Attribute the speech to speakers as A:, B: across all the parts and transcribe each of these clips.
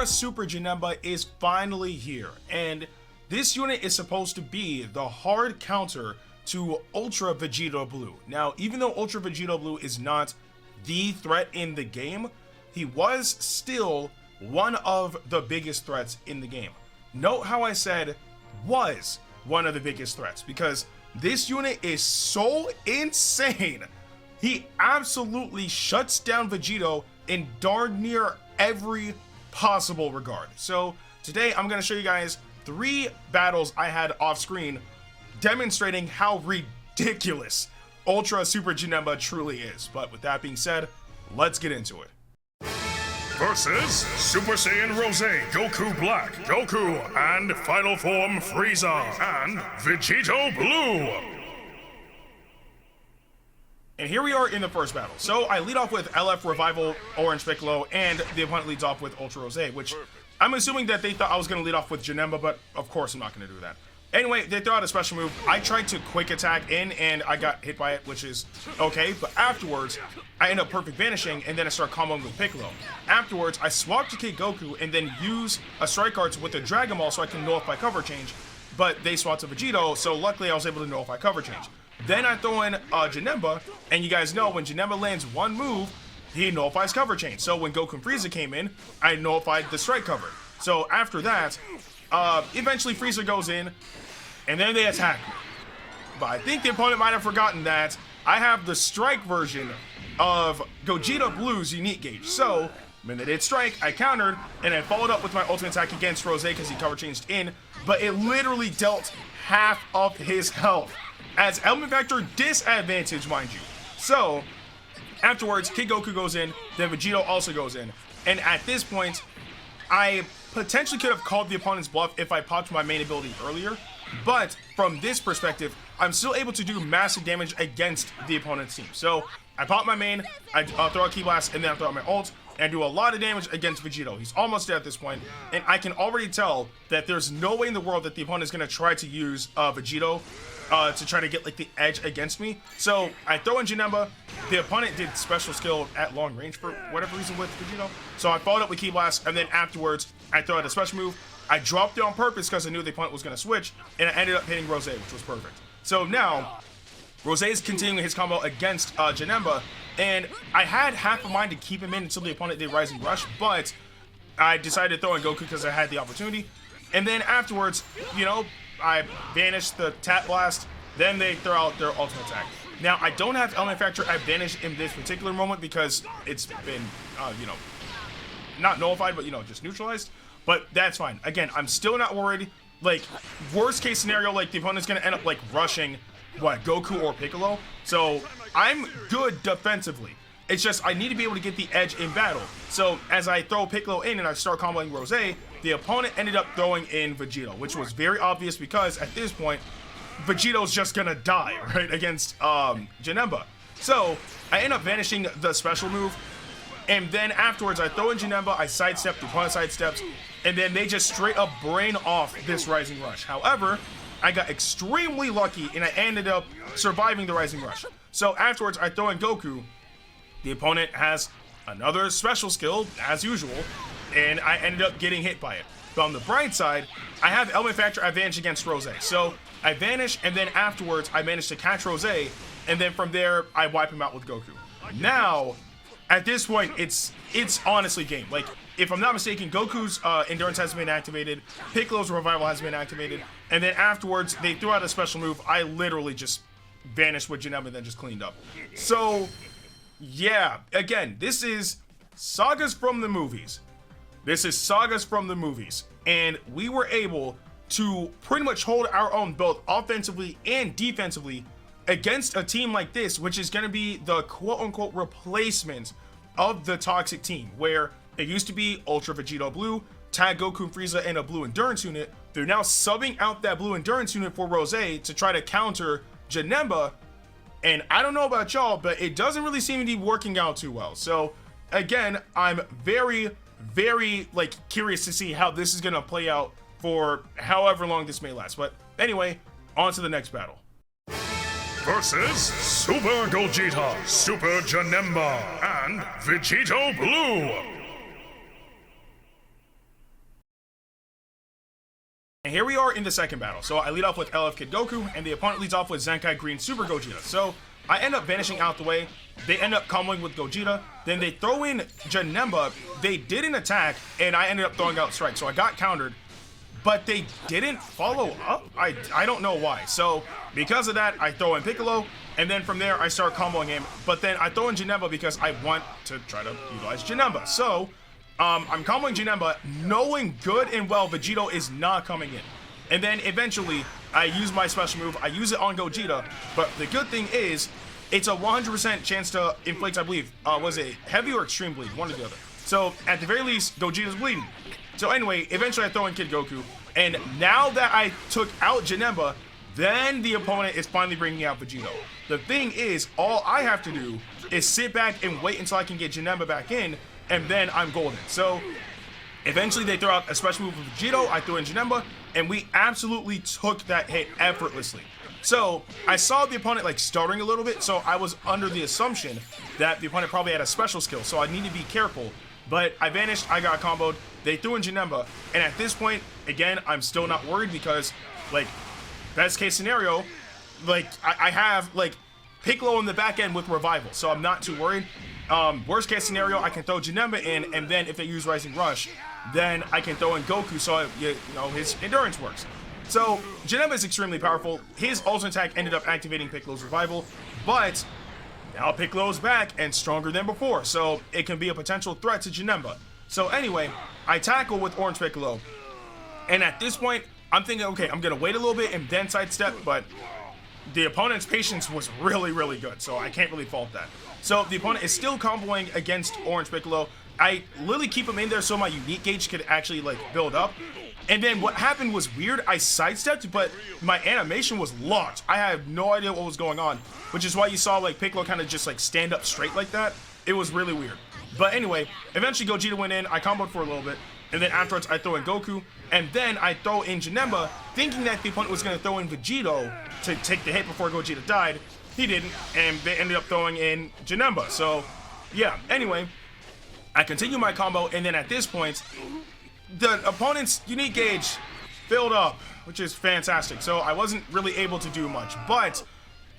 A: Super Janemba is finally here, and this unit is supposed to be the hard counter to Ultra Vegito Blue. Now, even though Ultra Vegito Blue is not the threat in the game, he was still one of the biggest threats in the game. Note how I said was one of the biggest threats, because this unit is so insane. He absolutely shuts down Vegito in darn near every possible regard. So today I'm going to show you guys 3 battles I had off screen demonstrating how ridiculous Ultra Super Janemba truly is. But with that being said, let's get into it.
B: Versus Super Saiyan Rose, Goku Black, Goku, and Final Form Frieza, and Vegito Blue.
A: And here we are in the first battle. So I lead off with LF Revival, Orange Piccolo, and the opponent leads off with Ultra Rose, which I'm assuming that they thought I was going to lead off with Janemba, but of course I'm not going to do that. Anyway, they throw out a special move. I tried to quick attack in, and I got hit by it, which is okay. But afterwards, I end up perfect vanishing, and then I start comboing with Piccolo. Afterwards, I swap to Kid Goku, and then use a Strike Arts with a Dragon Ball so I can nullify cover change. But they swap to Vegito, so luckily I was able to nullify cover change. Then I throw in Janemba, and you guys know when Janemba lands one move, he nullifies cover change. So when Goku and Frieza came in, I nullified the strike cover. So after that, eventually Frieza goes in, and then they attack me. But I think the opponent might have forgotten that I have the strike version of Gogeta Blue's unique gauge. So when they did strike, I countered, and I followed up with my ultimate attack against Rose because he cover changed in, but it literally dealt half of his health as element factor disadvantage, mind you. So afterwards, Kid Goku goes in, then Vegito also goes in, and at this point, I potentially could have called the opponent's bluff if I popped my main ability earlier, but from this perspective, I'm still able to do massive damage against the opponent's team. So I pop my main, I throw a Ki Blast, and then I throw out my ult, and I do a lot of damage against Vegito. He's almost dead at this point, and I can already tell that there's no way in the world that the opponent is going to try to use Vegito to try to get like the edge against me. So I throw in Janemba. The opponent did special skill at long range for whatever reason with Vegito. So I followed up with Ki Blast, and then afterwards I throw out a special move. I dropped it on purpose because I knew the opponent was going to switch, and I ended up hitting Rose, which was perfect. So now Rose is continuing his combo against Janemba, and I had half a mind to keep him in until the opponent did Rising Rush, but I decided to throw in Goku because I had the opportunity. And then afterwards, you know, I banished the Tap Blast, then they throw out their ultimate attack. Now, I don't have element factor advantage in this particular moment because it's been, you know, not nullified, but, you know, just neutralized. But that's fine. Again, I'm still not worried. Like, worst case scenario, like, the opponent's going to end up, like, rushing, what, Goku or Piccolo? So, I'm good defensively. It's just, I need to be able to get the edge in battle. So, as I throw Piccolo in and I start comboing Rose, the opponent ended up throwing in Vegito, which was very obvious because, at this point, Vegito's just gonna die, right, against Janemba. So, I end up vanishing the special move, and then afterwards, I throw in Janemba, I sidestep, the opponent sidesteps, and then they just straight up brain off this Rising Rush. However, I got extremely lucky, and I ended up surviving the Rising Rush. So afterwards, I throw in Goku. The opponent has another special skill, as usual, and I ended up getting hit by it. But on the bright side, I have element factor advantage against Rose. So I vanish, and then afterwards, I manage to catch Rose, and then from there, I wipe him out with Goku. Now, at this point, it's honestly game. Like, if I'm not mistaken, Goku's Endurance has been activated, Piccolo's Revival has been activated, and then afterwards, they threw out a special move. I literally just vanished with Janemba and then just cleaned up. So, yeah, again, this is sagas from the movies. This is sagas from the movies. And we were able to pretty much hold our own both offensively and defensively against a team like this, which is going to be the quote-unquote replacement of the Toxic team, where it used to be Ultra Vegito Blue, tag Goku and Frieza in a blue endurance unit. They're now subbing out that blue endurance unit for Rose to try to counter Janemba, and I don't know about y'all, but it doesn't really seem to be working out too well. So again, I'm very, very like curious to see how this is going to play out for however long this may last. But anyway, on to the next battle.
B: Versus Super Gogeta, Super Janemba, and Vegito Blue.
A: And here we are in the second battle. So I lead off with LF Kid Goku, and the opponent leads off with Zenkai Green Super Gogeta. So I end up vanishing out the way. They end up comboing with Gogeta. Then they throw in Janemba. They didn't attack, and I ended up throwing out Strike. So I got countered, but they didn't follow up. I don't know why. So because of that, I throw in Piccolo, and then from there I start comboing him. But then I throw in Janemba because I want to try to utilize Janemba. So I'm comboing Janemba, knowing good and well Vegito is not coming in. And then eventually, I use my special move. I use it on Gogeta, but the good thing is, it's a 100% chance to inflict, I believe, was it heavy or extreme bleed? One or the other. So, at the very least, Gogeta's bleeding. So anyway, eventually I throw in Kid Goku, and now that I took out Janemba, then the opponent is finally bringing out Vegito. The thing is, all I have to do is sit back and wait until I can get Janemba back in, and then I'm golden. So eventually they throw out a special move with Vegito, I threw in Janemba, and we absolutely took that hit effortlessly. So I saw the opponent like stuttering a little bit, so I was under the assumption that the opponent probably had a special skill, so I need to be careful. But I vanished, I got comboed, they threw in Janemba, and at this point, again, I'm still not worried because, like, best case scenario, like, I have, like, Piccolo in the back end with Revival, so I'm not too worried. Worst case scenario, I can throw Janemba in, and then if they use Rising Rush, then I can throw in Goku so you know his endurance works. So Janemba is extremely powerful. His ultimate attack ended up activating Piccolo's Revival, but now Piccolo's back and stronger than before, so it can be a potential threat to Janemba. So anyway, I tackle with Orange Piccolo, and at this point, I'm thinking, okay, I'm gonna wait a little bit and then sidestep, but the opponent's patience was really, really good, so I can't really fault that. So the opponent is still comboing against Orange Piccolo. I literally keep him in there so my unique gauge could actually like build up. And then what happened was weird. I sidestepped, but my animation was locked. I have no idea what was going on, which is why you saw like Piccolo kind of just like stand up straight like that. It was really weird. But anyway, eventually Gogeta went in. I comboed for a little bit. And then afterwards, I throw in Goku, and then I throw in Janemba, thinking that the opponent was going to throw in Vegito to take the hit before Gogeta died. He didn't, and they ended up throwing in Janemba. So, yeah. Anyway, I continue my combo, and then at this point, the opponent's unique gauge filled up, which is fantastic. So I wasn't really able to do much, but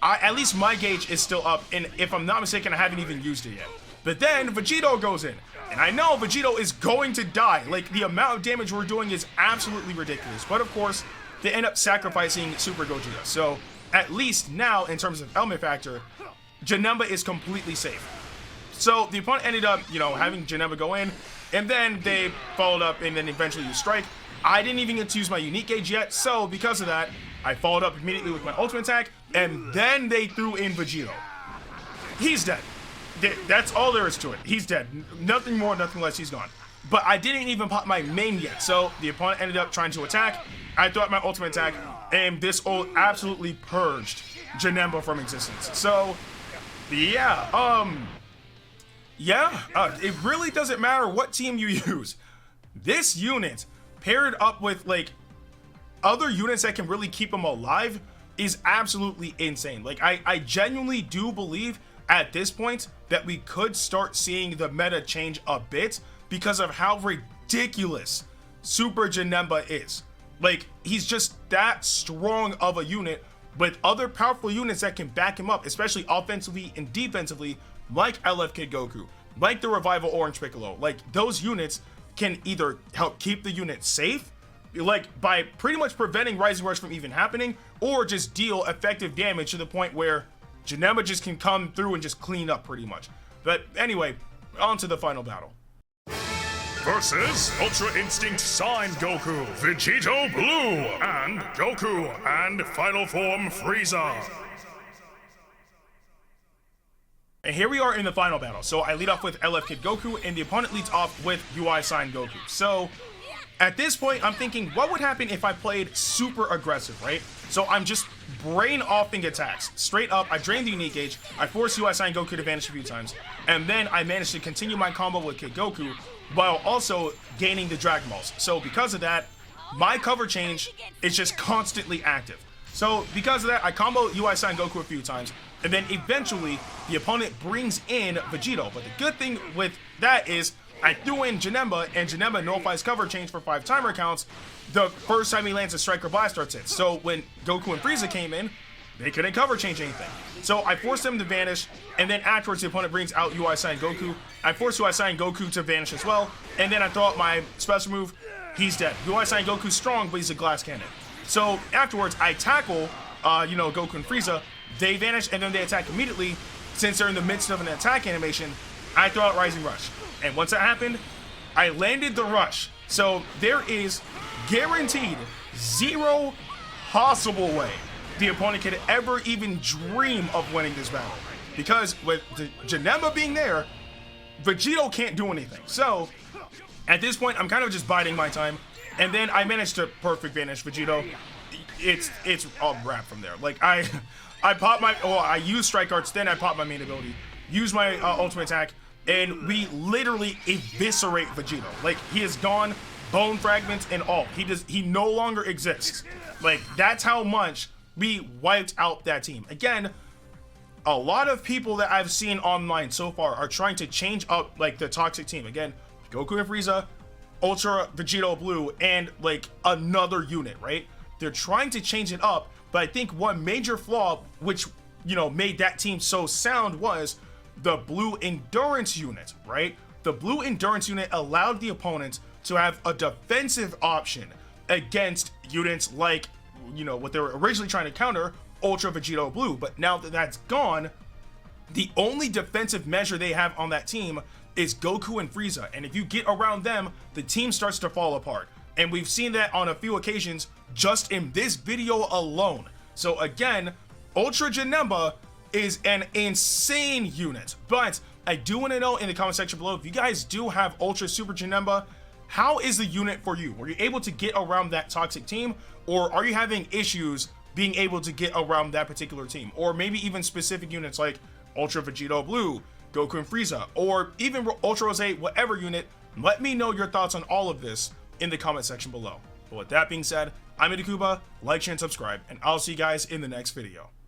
A: at least my gauge is still up, and if I'm not mistaken, I haven't even used it yet. But then Vegito goes in, and I know Vegito is going to die. Like, the amount of damage we're doing is absolutely ridiculous. But of course, they end up sacrificing Super Gogeta. So at least now, in terms of element factor, Janemba is completely safe. So the opponent ended up, you know, having Janemba go in, and then they followed up and then eventually used Strike. I didn't even get to use my unique gauge yet, so because of that, I followed up immediately with my ultimate attack, and then they threw in Vegito. He's dead. That's all there is to it. He's dead. Nothing more, nothing less, he's gone. But I didn't even pop my main yet, so the opponent ended up trying to attack. I threw out my ultimate attack, and this ult absolutely purged Janemba from existence. So, yeah, it really doesn't matter what team you use. This unit, paired up with, like, other units that can really keep them alive, is absolutely insane. Like, I genuinely do believe at this point that we could start seeing the meta change a bit because of how ridiculous Super Janemba is. Like, he's just that strong of a unit with other powerful units that can back him up, especially offensively and defensively, like LF Kid Goku, like the Revival Orange Piccolo. Like, those units can either help keep the unit safe, like by pretty much preventing Rising Rush from even happening, or just deal effective damage to the point where Janemba just can come through and just clean up pretty much. But anyway, on to the final battle.
B: Versus Ultra Instinct Sign Goku, Vegito Blue, and Goku and Final Form Frieza.
A: And here we are in the final battle. So I lead off with LF Kid Goku, and the opponent leads off with UI Sign Goku. So at this point, I'm thinking, what would happen if I played super aggressive, right? So I'm just brain-offing attacks. Straight up, I drain the unique gauge, I force UI Sign Goku to vanish a few times, and then I managed to continue my combo with Kid Goku while also gaining the Dragon Balls. So because of that, my cover change is just constantly active. So because of that, I combo UI Sign Goku a few times, and then eventually the opponent brings in Vegito. But the good thing with that is I threw in Janemba, and Janemba nullifies cover change for 5 timer counts the first time he lands a Striker Blast starts hit. So when Goku and Frieza came in, they couldn't cover change anything. So I forced them to vanish, and then afterwards the opponent brings out UI Saiyan Goku. I forced UI Saiyan Goku to vanish as well, and then I throw out my special move. He's dead. UI Saiyan Goku's strong, but he's a glass cannon. So afterwards, I tackle, Goku and Frieza. They vanish, and then they attack immediately. Since they're in the midst of an attack animation, I throw out Rising Rush. And once that happened, I landed the Rush. So there is guaranteed 0 possible way the opponent could ever even dream of winning this battle. Because with the Janemba being there, Vegito can't do anything. So at this point, I'm kind of just biding my time. And then I managed to perfect vanish Vegito. It's a wrap from there. Like I use Strike Arts, then I pop my main ability, use my ultimate attack, and we literally eviscerate Vegito. Like, he is gone, bone fragments and all. He no longer exists. Like, that's how much we wiped out that team. Again, a lot of people that I've seen online so far are trying to change up, like, the toxic team. Again, Goku and Frieza, Ultra Vegito Blue, and, like, another unit, right? They're trying to change it up, but I think one major flaw, which, made that team so sound, was the blue endurance unit, right? The blue endurance unit allowed the opponent to have a defensive option against units like, what they were originally trying to counter, Ultra Vegito Blue. But now that that's gone, the only defensive measure they have on that team is Goku and Frieza. And if you get around them, the team starts to fall apart. And we've seen that on a few occasions just in this video alone. So again, Ultra Janemba is an insane unit, but I do want to know in the comment section below, if you guys do have Ultra Super Janemba, how is the unit for you? Were you able to get around that toxic team, or are you having issues being able to get around that particular team? Or maybe even specific units like Ultra Vegito Blue, Goku and Frieza, or even Ultra Rose, whatever unit. Let me know your thoughts on all of this in the comment section below. But with that being said, I'm Ndukauba, like, share, and subscribe, and I'll see you guys in the next video.